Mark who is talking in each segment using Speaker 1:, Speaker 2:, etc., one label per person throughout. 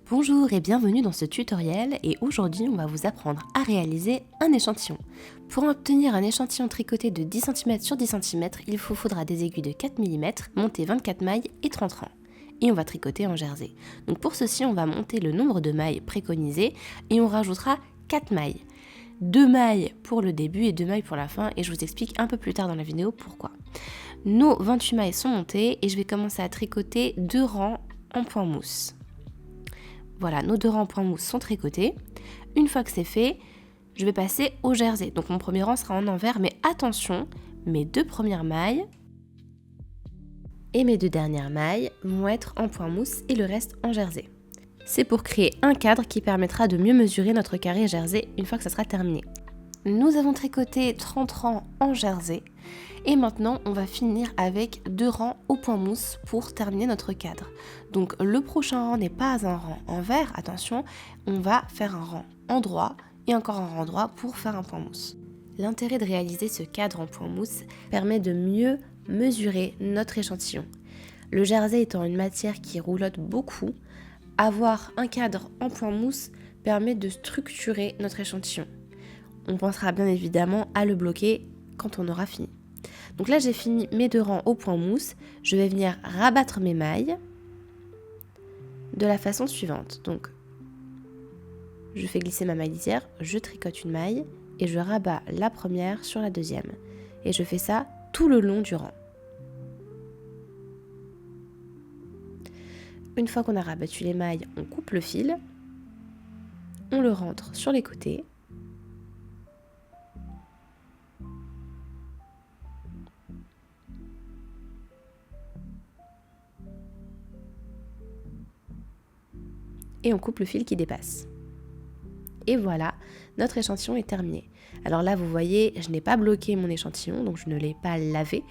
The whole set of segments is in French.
Speaker 1: Bonjour et bienvenue dans ce tutoriel et aujourd'hui on va vous apprendre à réaliser un échantillon. Pour obtenir un échantillon tricoté de 10 cm sur 10 cm, il vous faudra des aiguilles de 4 mm, monter 24 mailles et 30 rangs. Et on va tricoter en jersey. Donc pour ceci on va monter le nombre de mailles préconisées et on rajoutera 4 mailles. 2 mailles pour le début et 2 mailles pour la fin et je vous explique un peu plus tard dans la vidéo pourquoi. Nos 28 mailles sont montées et je vais commencer à tricoter 2 rangs en point mousse. Voilà, nos 2 rangs en point mousse sont tricotés. Une fois que c'est fait, je vais passer au jersey. Donc mon premier rang sera en envers, mais attention, mes 2 premières mailles et mes 2 dernières mailles vont être en point mousse et le reste en jersey. C'est pour créer un cadre qui permettra de mieux mesurer notre carré jersey une fois que ça sera terminé. Nous avons tricoté 30 rangs en jersey et maintenant on va finir avec 2 rangs au point mousse pour terminer notre cadre. Donc le prochain rang n'est pas un rang envers, attention, on va faire un rang endroit et encore un rang droit pour faire un point mousse. L'intérêt de réaliser ce cadre en point mousse permet de mieux mesurer notre échantillon. Le jersey étant une matière qui roulotte beaucoup, avoir un cadre en point mousse permet de structurer notre échantillon. On pensera bien évidemment à le bloquer quand on aura fini. Donc là j'ai fini mes 2 rangs au point mousse, je vais venir rabattre mes mailles de la façon suivante. Donc je fais glisser ma maille lisière, je tricote une maille et je rabats la première sur la deuxième. Et je fais ça tout le long du rang. Une fois qu'on a rabattu les mailles, on coupe le fil, on le rentre sur les côtés. Et on coupe le fil qui dépasse. Et voilà, notre échantillon est terminé. Alors là, vous voyez, je n'ai pas bloqué mon échantillon, donc je ne l'ai pas lavé.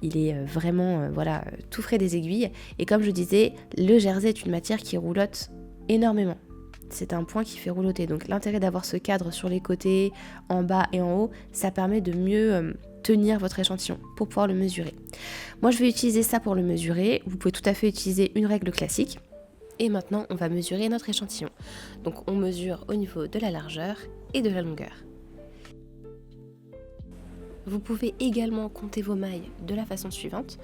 Speaker 1: Il est vraiment tout frais des aiguilles. Et comme je disais, le jersey est une matière qui roulotte énormément. C'est un point qui fait roulotter. Donc l'intérêt d'avoir ce cadre sur les côtés, en bas et en haut, ça permet de mieux tenir votre échantillon pour pouvoir le mesurer. Moi, je vais utiliser ça pour le mesurer. Vous pouvez tout à fait utiliser une règle classique. Et maintenant, on va mesurer notre échantillon. Donc on mesure au niveau de la largeur et de la longueur. Vous pouvez également compter vos mailles de la façon suivante.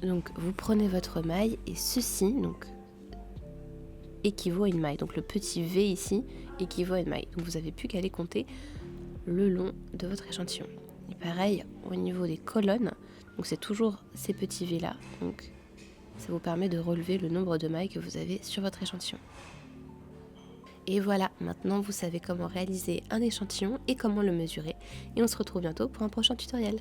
Speaker 1: Donc vous prenez votre maille et ceci donc, équivaut à une maille. Donc le petit V ici équivaut à une maille. Donc vous n'avez plus qu'à aller compter le long de votre échantillon. Et pareil au niveau des colonnes, donc c'est toujours ces petits V là. Donc ça vous permet de relever le nombre de mailles que vous avez sur votre échantillon. Et voilà, maintenant vous savez comment réaliser un échantillon et comment le mesurer. Et on se retrouve bientôt pour un prochain tutoriel.